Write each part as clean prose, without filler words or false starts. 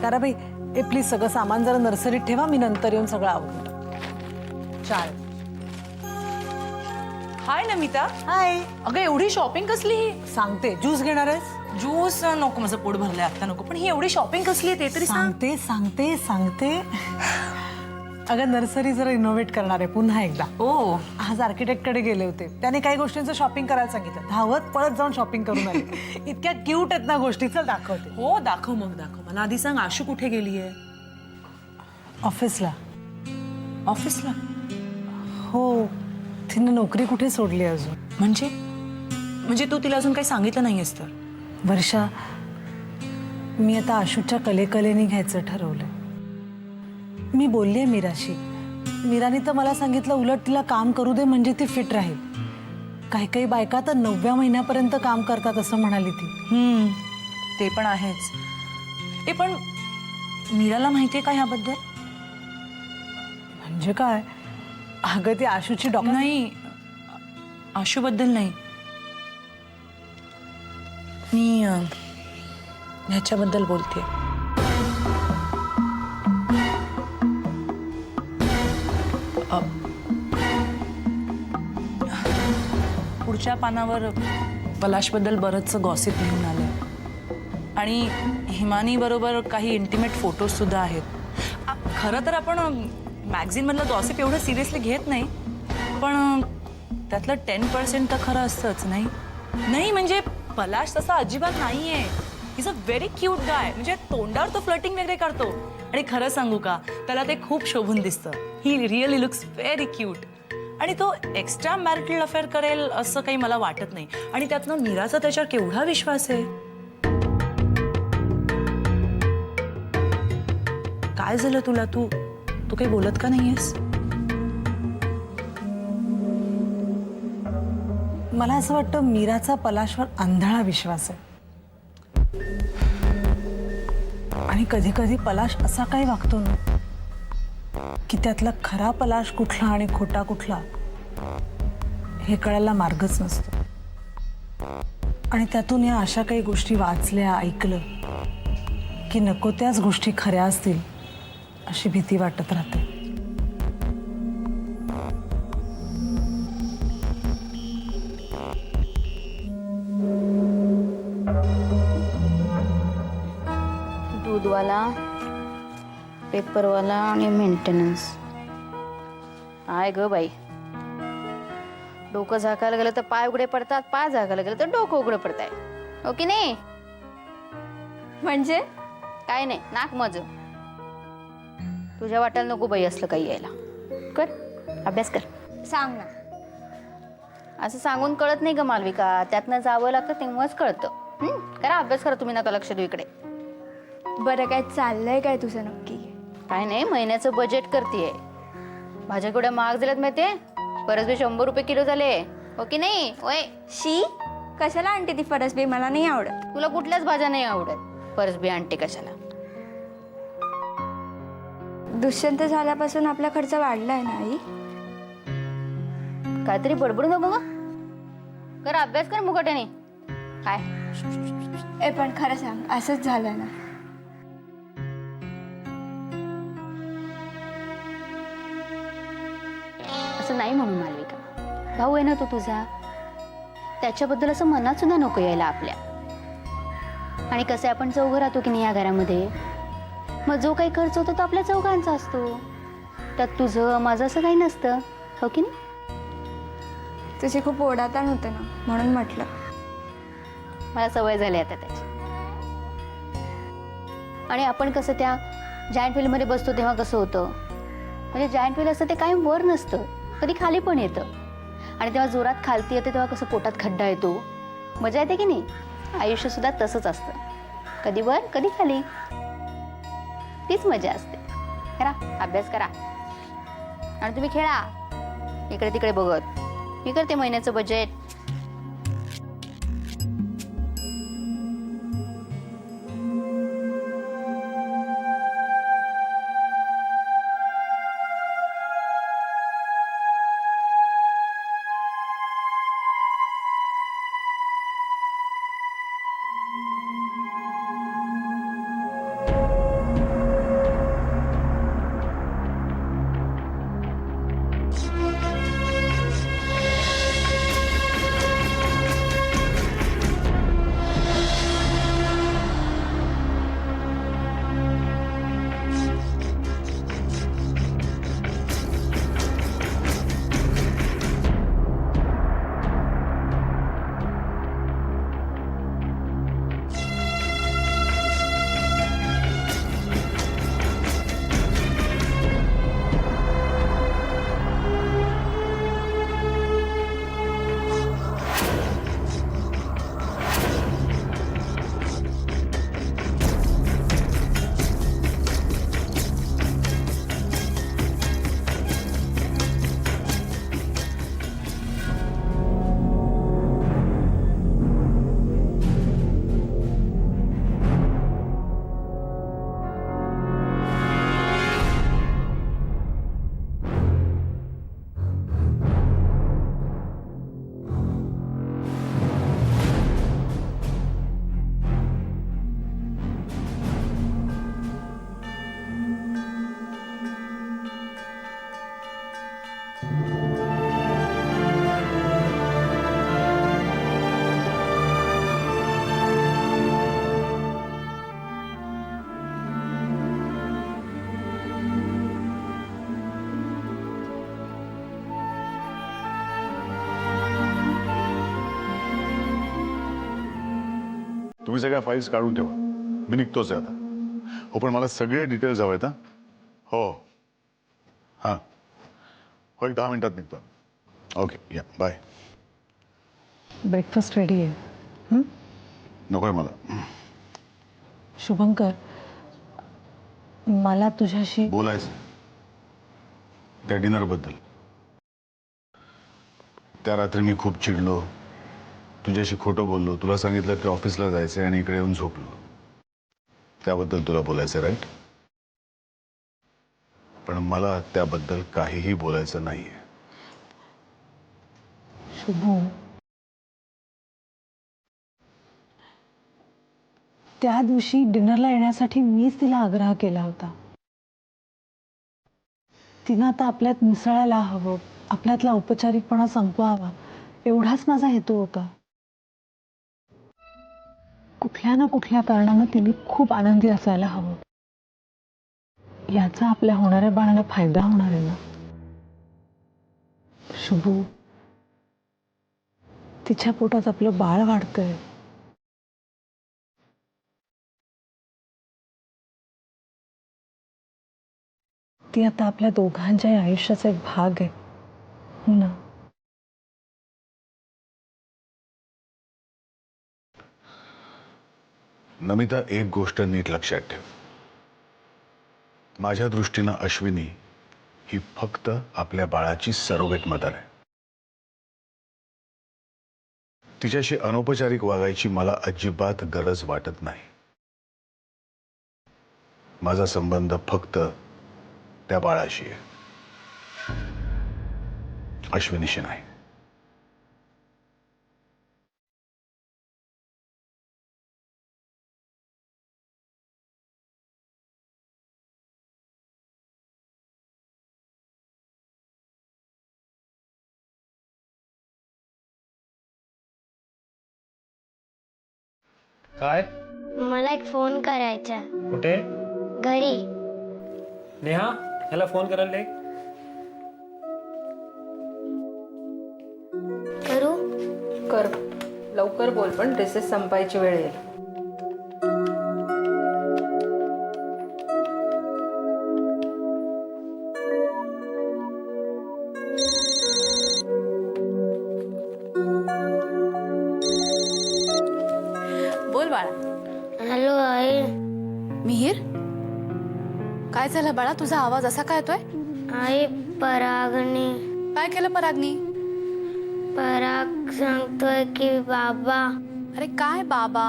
ताराबाई ए please सगळं सामान जरा नर्सरीत ठेवा, मी नंतर येऊन सगळं आवडतो. चाल. हाय नमिता. हाय. अगं एवढी शॉपिंग कसली ही? सांगते. ज्यूस घेणार आहेस? ज्यूस नको, माझं पोट भरलंय आता नको. पण ही एवढी शॉपिंग कसली आहे ते तरी सांग. सांगते सांगते सांगते. अगं नर्सरी जरा इनोव्हेट करणार आहे पुन्हा एकदा. ओ, आज आर्किटेक्टकडे गेले होते, त्याने काही गोष्टींचं शॉपिंग करायला सांगितलं. धावत पळत जाऊन शॉपिंग करून आले. इतक्या क्यूट आहेत ना गोष्टी. चल दाखवते. हो दाखव मग दाखव. मला आधी सांग, आशू कुठे गेलीये? ऑफिसला. ऑफिसला? हो, तिने नोकरी कुठे सोडली अजून. म्हणजे तू तिला अजून काही सांगितलं नाहीयेस तर? वर्षा, मी आता आशूच्या कलेने घ्यायचं ठरवलंय. मी बोलले मीराशी. मीराने तर मला सांगितलं उलट तिला काम करू दे म्हणजे ती फिट राहील. काही काही बायका तर 9व्या महिन्यापर्यंत काम करतात असं म्हणाली ती. ते पण आहेच. ते पण मीराला माहितीये का ह्याबद्दल? म्हणजे काय? अगं ती आशूची डॉक्टर. नाही, आशूबद्दल नाही. मी ह्याच्याबद्दल बोलते. पुढच्या पानावर पलाशबद्दल बरंचसं गॉसिप लिहून आलंय आणि हिमानी बरोबर काही इंटिमेट फोटोज सुद्धा आहेत. खरं तर आपण मॅगझिनमधलं गॉसिप एवढं सिरियसली घेत नाही, पण त्यातलं 10% तर खरं असतंच. नाही नाही म्हणजे पलाश तसा अजिबात नाहीये. इज अ व्हेरी क्यूट गाय. म्हणजे तोंडावर तो फ्लर्टिंग वगैरे करतो आणि खरं सांगू का, त्याला ते खूप शोभून दिसतं. ही रिअली लुक्स व्हेरी क्यूट. आणि तो एक्स्ट्रा मॅरिटल अफेअर करेल असं काही मला वाटत नाही. आणि त्यातनं मीराचा त्याच्यावर केवढा विश्वास आहे. काय झालं तुला? तू काही बोलत का नाहीयेस? मला असं वाटतं मीराचा पलाशवर आंधळा विश्वास आहे. आणि कधी कधी पलाश असा काही वागतो ना की त्यातला खरा पलाश कुठला आणि खोटा कुठला हे कळायला मार्गच नसतो. आणि त्यातून या अशा काही गोष्टी वाचल्या, ऐकलं की नको त्याच गोष्टी खऱ्या असतील अशी भीती वाटत राहते. दूधवाला, पेपरवाला आणि मेंटेनन्स. आहे ग बाई. डोकं झाकायला गेलं तर पाय उघडे पडतात, पाय झाकायला गेलं तर डोकं उघडं पडताय. हो की नाही? म्हणजे काय नाही, नाक मज. तुझ्या वाट्याला नको बाई असलं काही यायला. कर अभ्यास कर. सांग ना. असं सांगून कळत नाही ग मालविका. त्यातनं जावं लागतं तेव्हाच कळतं. करा अभ्यास करा. तुम्ही नका लक्ष देऊ इकडे. बरं काय चाललंय काय तुझं नक्की? काय नाही, महिन्याचं बजेट करतेय. भाज्या केवढ्या महाग झाल्यात माहितीये? परसबी 100 रुपये किलो झाले. हो की नाही? ओय शी, कशाला आणते ती फरसबी? मला नाही आवडत. तुला कुठल्याच भाज्या नाही आवडत. परसबी आणते कशाला? दुष्यंत झाल्यापासून आपला खर्च वाढलाय ना आई? काहीतरी बडबडू नको ग. कर अभ्यास कर मुकट्याने. काय ए पण खरं सांग, असंच झालं ना? असं नाही म्हणून मालविका. भाऊ आहे ना तो तुझा, त्याच्याबद्दल असं मनात सुद्धा नको यायला आपल्या. आणि कसं आपण चौघं राहतो की नाही या घरामध्ये, मग जो काही खर्च होतो तो आपल्या चौघांचा असतो. त्यात तुझं माझं असं काही नसतं. हो की नाही? तुझी खूप ओढाताण होते ना, म्हणून म्हटलं. मला सवय झाली आता त्याची. आणि आपण कसं त्या जॉईंट व्हीलमध्ये बसतो तेव्हा कसं होतं, म्हणजे जॉईंट व्हील असतं ते कायम वर नसतं, कधी खाली पण येतं. आणि तेव्हा जोरात खालती येते तेव्हा कसं पोटात खड्डा येतो, मजा येते की नाही? आयुष्य सुद्धा तसंच असतं, कधी वर कधी खाली. तीच मजा असते. करा अभ्यास करा आणि तुम्ही खेळा इकडे तिकडे बघत. मी करते महिन्याचं बजेट. तुम्ही सगळ्या फाईल्स काढून ठेवा. मी निघतोच आहे आता. हो, पण मला सगळे डिटेल्स हवे आहेत. हो हां, हो, एक 10 मिनिटात निघतो. ओके, या, बाय. ब्रेकफास्ट रेडी आहे. नको आहे मला. शुभंकर, मला तुझ्याशी बोलायचं त्या डिनरबद्दल. त्या रात्री मी खूप चिडलो, तुझ्याशी खोटं बोललो, तुला सांगितलं की ऑफिसला जायचं आणि इकडे येऊन झोपलो. त्याबद्दल तुला बोलायचं, राईट? पण मला त्याबद्दल काहीही बोलायचं नाहीये. शुभू, त्या दिवशी डिनरला येण्यासाठी मीच तिला आग्रह केला होता. तिनं आता आपल्यात मिसळायला हवं, आपल्यातला औपचारिकपणा संपवावा, एवढाच माझा हेतू होता. कुठल्या ना कुठल्या कारणानं तिने खूप आनंदी असायला हवं. याचा आपल्या होणाऱ्या बाळाला फायदा होणार आहे ना. शुभू, तिच्या पोटात आपलं बाळ वाढतंय. ती आता आपल्या दोघांच्याही आयुष्याचा एक भाग आहे, हो ना. नमिता, एक गोष्ट नीट लक्षात ठेव. माझ्या दृष्टीनं अश्विनी ही फक्त आपल्या बाळाची सरोगेट मदर आहे. तिच्याशी अनौपचारिक वागायची मला अजिबात गरज वाटत नाही. माझा संबंध फक्त त्या बाळाशी आहे, अश्विनीशी नाही. काय? मला एक फोन करायचा कुठे? घरी. नेहा, ह्याला फोन करायला दे. करू? कर, लवकर बोल, पण ड्रेसेस संपायची वेळ येईल. बोल बाळा. हॅलो आई. मिहीर, काय झालं बाळा? तुझा आवाज असा काय येतोय? आई, परागने. काय केलं परागनी? पराग सांगतोय की बाबा. अरे काय बाबा?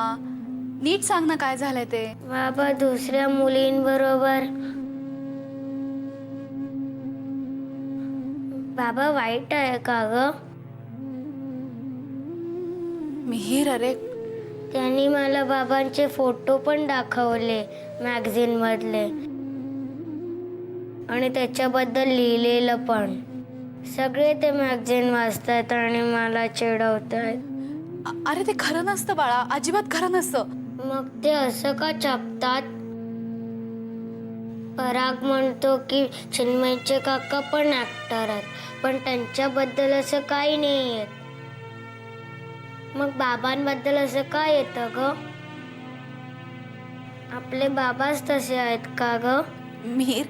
नीट सांग ना, काय झालंय ते. बाबा दुसऱ्या मुलींबरोबर. बाबा वाईट आहे का ग? मिहीर, अरे त्यांनी मला बाबांचे फोटो पण दाखवले मॅगझिन मधले, आणि त्याच्याबद्दल लिहिलेलं पण. सगळे ते मॅगझिन वाचतात आणि मला चिडवतात. अरे ते खरं नसतं बाळा, अजिबात खरं नसतं. मग ते असं का छापतात? पराग म्हणतो की चिन्मयचे काका पण ऍक्टर आहेत, पण त्यांच्याबद्दल असं काही नाही येत. मग बाबांबद्दल असं काय येतं ग? आपले बाबाच तसे आहेत का ग? मिहीर,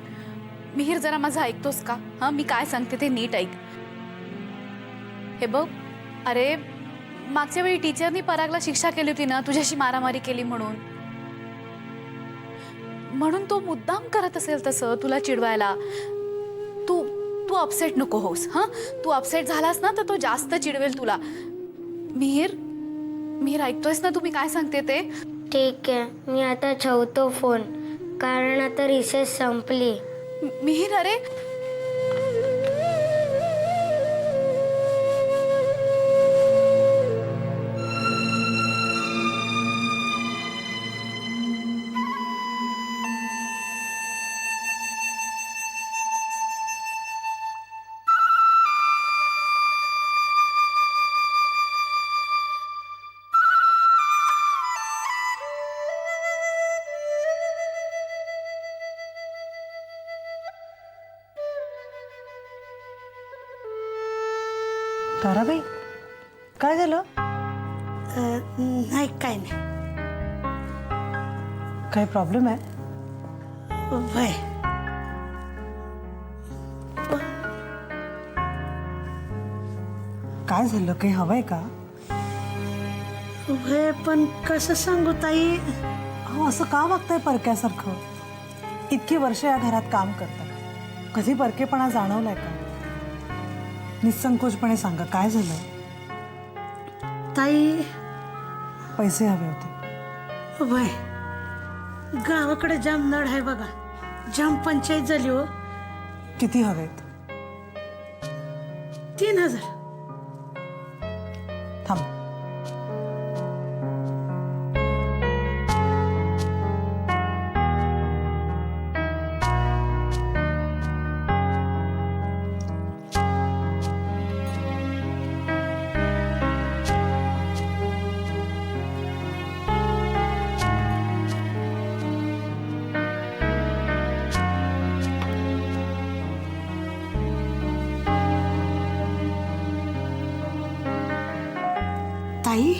मिहीर जरा माझं ऐकतोस का? हा, मी काय सांगते ते नीट ऐक. हे बघ, अरे मागच्या वेळी टीचरनी परागला शिक्षा केली होती ना, तुझ्याशी मारामारी केली म्हणून. म्हणून तो मुद्दाम करत असेल तसं तुला चिडवायला. तू तू अपसेट नको होस. हा, तू अपसेट झालास ना तर तो जास्त चिडवेल तुला. मिहीर, मिहीर ऐकतोयस ना तुम्ही काय सांगते ते? ठीक आहे, मी आता ठेवतो फोन, कारण आता रिसेस संपली. मिहीर, अरे ताराबाई, काय झालं? नाही, काय नाही. काही प्रॉब्लेम आहे? वय काय झालं? काही हवंय का? वय पण कसं सांगू ताई? अहो, असं का वागताय परक्यासारखं? इतकी वर्ष या घरात काम करतात, कधी परकेपणा जाणवलाय का? निसंकोचपणे सांगा, काय झालं? ताई पैसे हवे होते. वय गावाकडे जाम नड आहे बघा, जाम पंचायत झाली हो. किती हवेत? 3000. थांब. ताई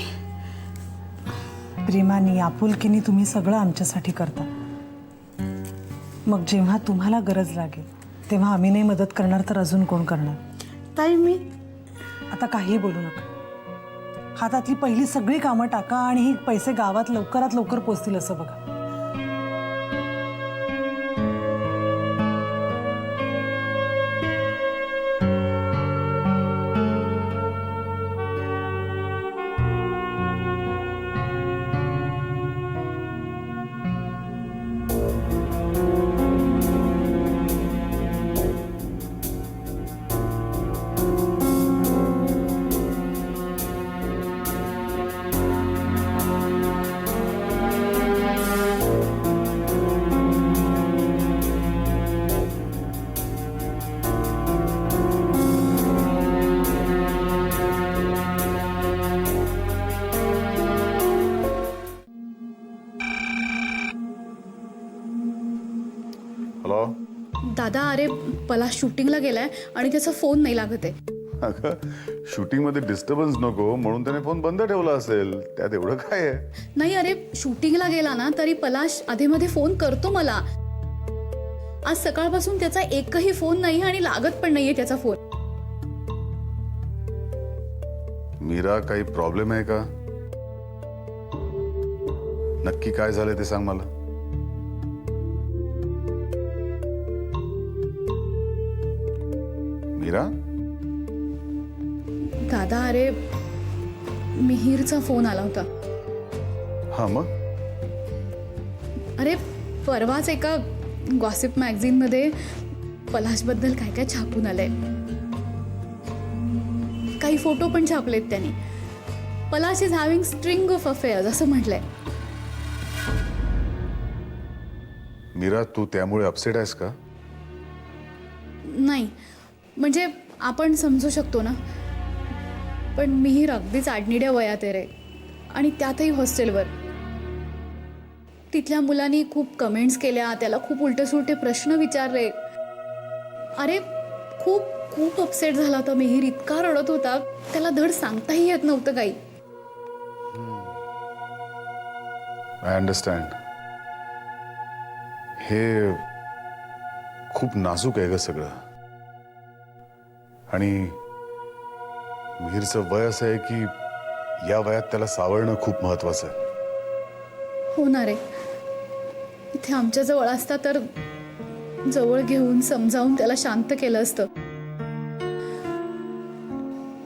प्रेमाने आपुलकीने तुम्ही सगळं आमच्यासाठी करता. मग जेव्हा तुम्हाला गरज लागेल तेव्हा आम्ही नाही मदत करणार तर अजून कोण करणार? ताई मी आता काही बोलू नका. हातातली पहिली सगळी कामं टाका आणि ही पैसे गावात लवकरात लवकर पोचतील असं बघा. हॅलो. दादा, अरे पलाश शूटिंगला गेलाय आणि त्याचा फोन नाही लागत आहे. अगं शूटिंग मध्ये डिस्टर्बन्स नको म्हणून त्याने फोन बंद ठेवला असेल, त्यात एवढं काय आहे? नाही, अरे शूटिंगला गेला ना तरी पलाश आधीमध्ये फोन करतो मला. आज सकाळपासून त्याचा एकही फोन नाही आणि लागत पण नाहीये त्याचा फोन. मीरा, काही प्रॉब्लेम आहे का? नक्की काय झालंय ते सांग मला. मीरा. दादा, अरे मिहीरचा फोन आला होता. हा मग? अरे परवाच एका गॉसिप मॅगझिनमध्ये पलाशबद्दल काय काय छापून आलंय. काही फोटो पण छापलेत त्यांनी. Palash is having string of affairs असं म्हटलंय. मीरा, तू त्यामुळे अपसेट आहेस का? नाही, म्हणजे आपण समजू शकतो ना, पण मिहीर अगदीच आडनिड्या वयात आहे रे, आणि त्यातही हॉस्टेलवर. तिथल्या मुलांनी खूप कमेंट्स केल्या, त्याला खूप उलटे-सुलटे प्रश्न विचारले. अरे खूप खूप अपसेट झाला होता मिहीर, इतका रडत होता, त्याला धड सांगताही येत नव्हतं काही. I understand. हे खूप नाजूक आहे ग सगळं, आणि मिहीरचं वय असं आहे की या वयात त्याला सावरणं खूप महत्वाचं आहे. होणार आहे. इथे आमच्या जवळ असता तर जवळ घेऊन समजावून त्याला शांत केलं असतं,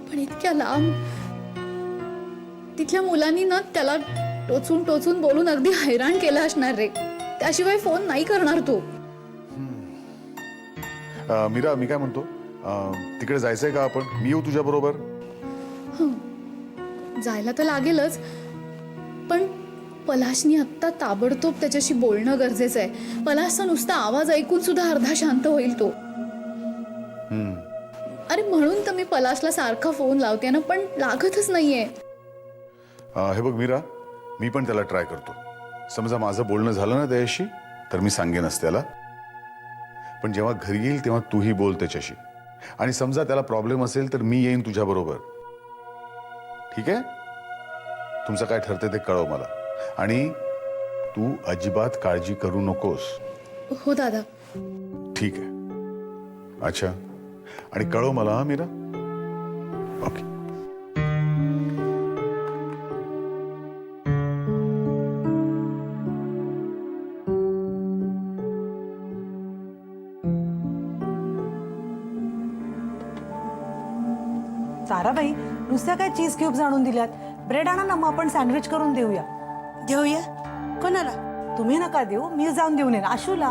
पण इतक्या लांब तिथल्या मुलांनी ना त्याला टोचून टोचून बोलून अगदी हैराण केलं असणार रे. त्याशिवाय फोन नाही करणार तो. मीरा, मी काय म्हणतो, तिकडे जायचंय का आपण? मी येऊ तुझ्या बरोबर? जायला तर लागेलच, पण पलाशनी आत्ता ताबडतोब त्याच्याशी बोलणं गरजेचं आहे. पलाशचा नुसता आवाज ऐकून सुद्धा अर्धा शांत होईल तो. अरे म्हणून तर मी पलाशला सारखा फोन लावते ना, पण लागतच नाहीये. हे बघ मीरा, मी पण त्याला ट्राय करतो. समजा माझं बोलणं झालं ना त्याच्याशी तर मी सांगेनच त्याला, पण जेव्हा घरी येईल तेव्हा तूही बोल त्याच्याशी. आणि समजा त्याला प्रॉब्लेम असेल तर मी येईन तुझ्या बरोबर. ठीक आहे? तुमचं काय ठरते ते कळव मला. आणि तू अजिबात काळजी करू नकोस. हो दादा. ठीक आहे. अच्छा, आणि कळव मला हा मीरा. ओके. ताराबाई, नुसत्या काय चीज क्यूब्स आणून दिल्यात. ब्रेड आणा ना, मग आपण सँडविच करून देऊया. देऊया कोणाला? तुम्ही नका देऊ, मी जाऊन देऊन येईन आशूला.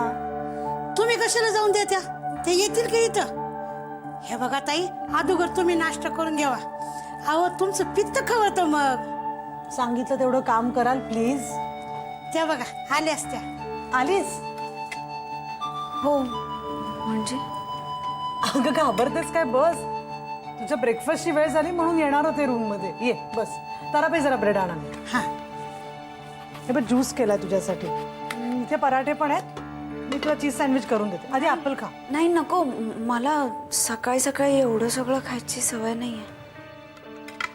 तुम्ही कशाला जाऊन देत्या? ते येतील का इथं? हे बघा ताई, अगोदर तुम्ही नाश्ता करून घ्यावा. अहो तुमचं पित्त खवळतं मग. सांगितलं तेवढं काम कराल प्लीज. त्या बघा आल्या असत्या. आलीस? हो म्हणजे अगं घाबरतेस काय? बस, तुझ्या ब्रेकफास्टची वेळ झाली म्हणून येणार होते रूम मध्ये. ये बस. ताराबाई जरा ब्रेड आणा. हा, हे बघ ज्यूस केलाय तुझ्यासाठी. इथे पराठे पण आहेत. मी तुला चीज सँडविच करून देते. आधी ऍपल खा. नाही नको, मला सकाळी सकाळी एवढं सगळं खायची सवय नाहीये.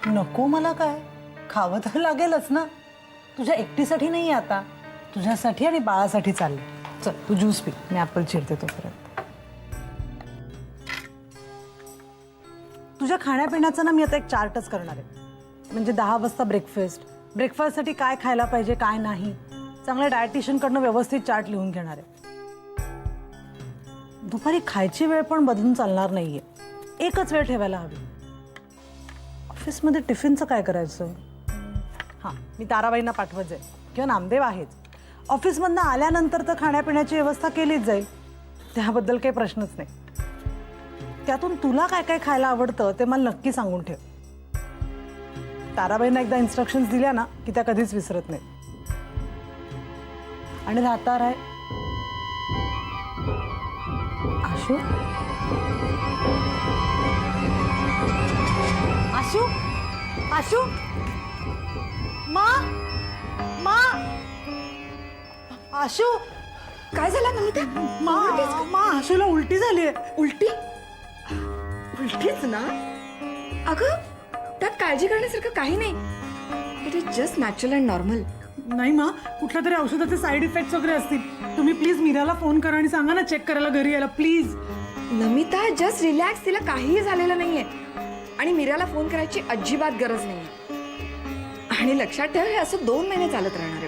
नको मला काय, खावं तर लागेलच ना. तुझ्या एकटीसाठी नाही आता, तुझ्यासाठी आणि बाळासाठी चालले. चल तू ज्यूस पी, मी ऍपल चिरते तोपर्यंत. तुझ्या खाण्यापिण्याचा ना मी आता एक चार्टच करणार आहे. म्हणजे 10 वाजता ब्रेकफास्टसाठी काय खायला पाहिजे काय नाही, चांगल्या डायटिशियनकडनं व्यवस्थित चार्ट लिहून घेणार आहे. दुपारी खायची वेळ पण बदलून चालणार नाहीये, एकच वेळ ठेवायला हवी. ऑफिसमध्ये टिफिनचं काय करायचं? हां, मी ताराबाईंना पाठवत जाईल किंवा नामदेव आहेच. ऑफिसमधनं आल्यानंतर तर खाण्यापिण्याची व्यवस्था केलीच जाईल, त्याबद्दल काही प्रश्नच नाही. त्यातून तुला काय काय खायला आवडतं ते मला नक्की सांगून ठेव. ताराबाईंना एकदा इन्स्ट्रक्शन्स दिल्या ना की त्या कधीच विसरत नाही. आणि राहता राय आशू, आशू, आशू, मा, मा, आशू, काय झालं नमिता? मा, आशूला उलटी झाली आहे. उलटी? उलटीच ना? अगं त्यात काळजी करण्यासारखं काही नाही. It is just natural and normal. नाही मा, कुठल्या तरी औषधाचे साईड इफेक्ट्स वगैरे असतील. तुम्ही प्लीज मीराला फोन करा आणि सांगा ना चेक करायला घरी यायला प्लीज. नमिता जस्ट रिलॅक्स, तिला काहीही झालेलं नाहीये आणि मीराला फोन करायची अजिबात गरज नाहीये. आणि लक्षात ठेव, हे असं 2 महिने चालत राहणार.